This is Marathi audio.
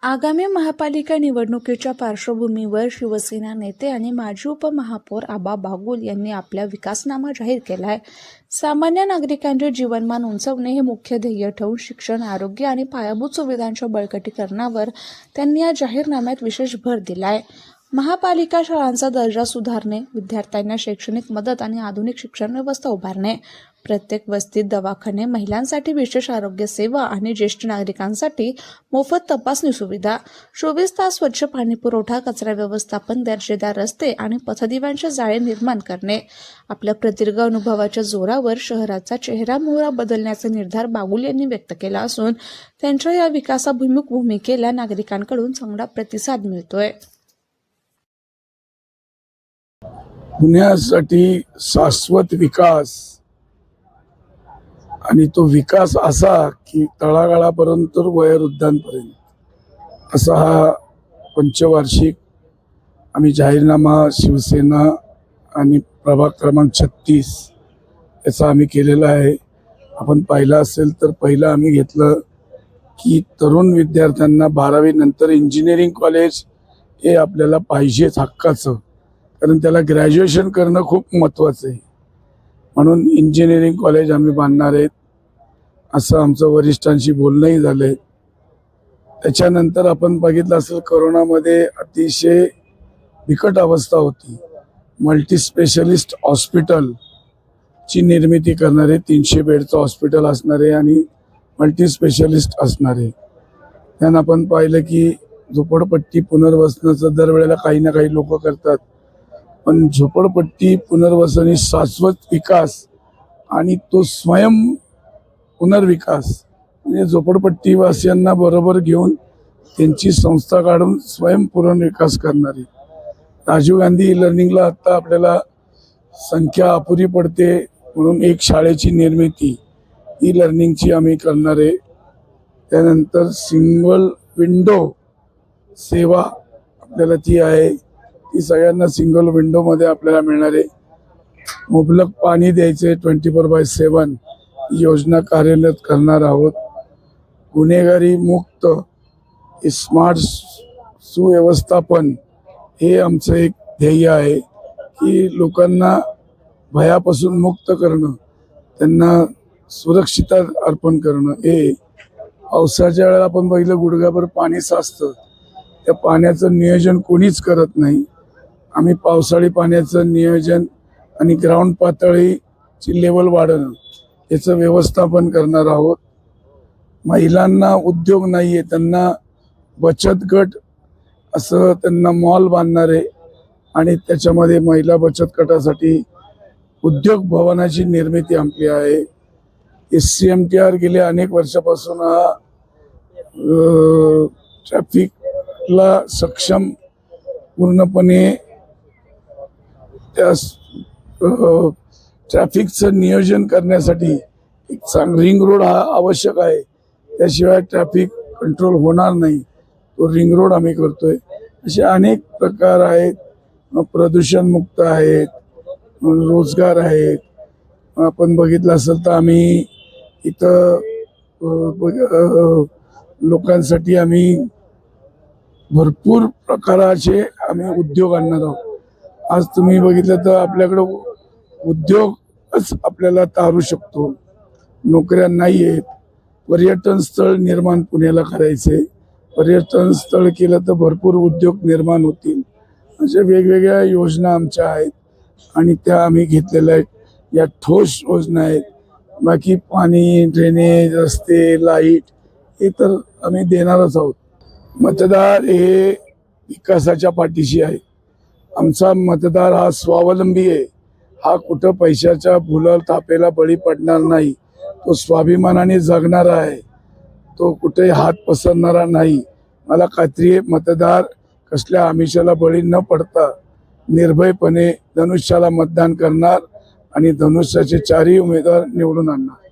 आगामी महापालिका निवडणुकीच्या पार्श्वभूमीवर शिवसेना नेते आणि माजी उपमहापौर आबा बागुल यांनी आपला विकासनामा जाहीर केला आहे. सामान्य नागरिकांचे जीवनमान उंचावणे हे मुख्य ध्येय ठेवून शिक्षण, आरोग्य आणि पायाभूत सुविधांच्या बळकटीकरणावर त्यांनी या जाहीरनाम्यात विशेष भर दिला आहे. महापालिका शाळांचा दर्जा सुधारणे, विद्यार्थ्यांना शैक्षणिक मदत आणि आधुनिक शिक्षण व्यवस्था उभारणे, प्रत्येक वस्तीत दवाखाने, महिलांसाठी विशेष आरोग्य सेवा आणि ज्येष्ठ नागरिकांसाठी मोफत तपासणी सुविधा, 24 तास स्वच्छ पाणी पुरवठा, कचरा व्यवस्थापन, दर्जेदार रस्ते आणि पथदिव्यांचे जाळे निर्माण करणे. आपल्या प्रदीर्घ अनुभवाच्या जोरावर शहराचा चेहरामोहरा बदलण्याचा निर्धार बागुल यांनी व्यक्त केला असून त्यांच्या या विकासाभिमुख भूमिकेला नागरिकांकडून चांगला प्रतिसाद मिळतोय. पुण्यासाठी शाश्वत विकास आणि तो विकास असा की तळागाळापर्यंत वयोवृद्धांपर्यंत असा हा पंचवार्षिक आम्ही जाहीरनामा शिवसेना आणि प्रभाग क्रमांक 36 याचा आम्ही केलेला आहे. आपण पाहिलं असेल तर पहिलं आम्ही घेतलं की तरुण विद्यार्थ्यांना 12वी नंतर इंजिनिअरिंग कॉलेज हे आपल्याला पाहिजेच हक्काचं, कारण त्याला ग्रॅज्युएशन करणं खूप महत्त्वाचं आहे. म्हणून इंजिनिअरिंग कॉलेज आम्ही बांधणार आहेत असं आमचं वरिष्ठांशी बोलणंही झालं आहे. त्याच्यानंतर आपण बघितलं असेल करोनामध्ये अतिशय बिकट अवस्था होती. मल्टीस्पेशलिस्ट हॉस्पिटलची निर्मिती करणारे 300 बेडचं हॉस्पिटल असणारे आणि मल्टीस्पेशलिस्ट असणारे. त्यानं आपण पाहिलं की झोपडपट्टी पुनर्वसनाचं दरवेळेला काही ना काही लोक करतात, पण झोपडपट्टी पुनर्वसन ही शाश्वत विकास आणि तो स्वयं पुनर्विकास म्हणजे झोपडपट्टीवासियांना बरोबर घेऊन त्यांची संस्था काढून स्वयं पुनर्विकास करणारी. राजीव गांधी लर्निंगला आत्ता आपल्याला संख्या अपुरी पडते म्हणून एक शाळेची निर्मिती ही लर्निंगची आम्ही करणार आहे. त्यानंतर सिंगल विंडो सेवा आपल्याला ती आहे, ती सगळ्यांना सिंगल विंडोमध्ये आपल्याला मिळणार आहे. मुबलक पाणी द्यायचे 24/7 योजना कार्यान्वित करणार आहोत. गुन्हेगारी मुक्त स्मार्ट सुव्यवस्थापन हे आमचं एक ध्येय आहे की लोकांना भयापासून मुक्त करणं, त्यांना सुरक्षितता अर्पण करणं. हे पावसाच्या वेळेला आपण बघितलं गुडघ्याभर पाणी साचतं, त्या पाण्याचं नियोजन कोणीच करत नाही. आम्ही पावसाळी पाण्याचं नियोजन आणि ग्राउंड पातळीची लेवल वाढवणं याचं व्यवस्थापन करणार आहोत. महिलांना उद्योग नाही आहे, त्यांना बचत गट असं त्यांना मॉल बांधणार आहे आणि त्याच्यामध्ये महिला बचत गटासाठी उद्योग भवनाची निर्मिती आपली आहे. SCMTR गेल्या अनेक वर्षापासून हा ट्रॅफिकला सक्षम पूर्णपणे त्या ट्रॅफिकचं नियोजन करण्यासाठी एक रिंग रोड हा आवश्यक आहे, त्याशिवाय ट्रॅफिक कंट्रोल होणार नाही. तो रिंग रोड आम्ही करतोय. असे अनेक प्रकार आहेत. प्रदूषण मुक्त आहेत, रोजगार आहेत. आपण बघितलं असेल तर आम्ही इथं लोकांसाठी आम्ही भरपूर प्रकाराचे आम्ही उद्योग आणणार आहोत. आज तुम्ही बघितलं तर आपल्याकडं उद्योगच आपल्याला तारू शकतो, नोकऱ्या नाही आहेत. पर्यटन स्थळ निर्माण पुण्याला करायचे, पर्यटन स्थळ केलं तर भरपूर उद्योग निर्माण होतील. अशा वेगवेगळ्या योजना आमच्या आहेत आणि त्या आम्ही घेतलेल्या आहेत. या ठोस योजना आहेत. बाकी पाणी, ड्रेनेज, रस्ते, लाईट हे तर आम्ही देणारच आहोत. मतदार हे विकासाच्या पाठीशी आहे. आमचा मतदार हा स्वावलंबी आहे. हा कुठं पैशाच्या भुलल थापेला बळी पडणार नाही. तो स्वाभिमानाने जगणारा आहे. तो कुठे हात पसरणारा नाही. मला खात्री आहे मतदार कसल्या आमिषाला बळी न पडता निर्भयपणे धनुष्याला मतदान करणार आणि धनुष्याचे 4ही उमेदवार निवडून आणणार.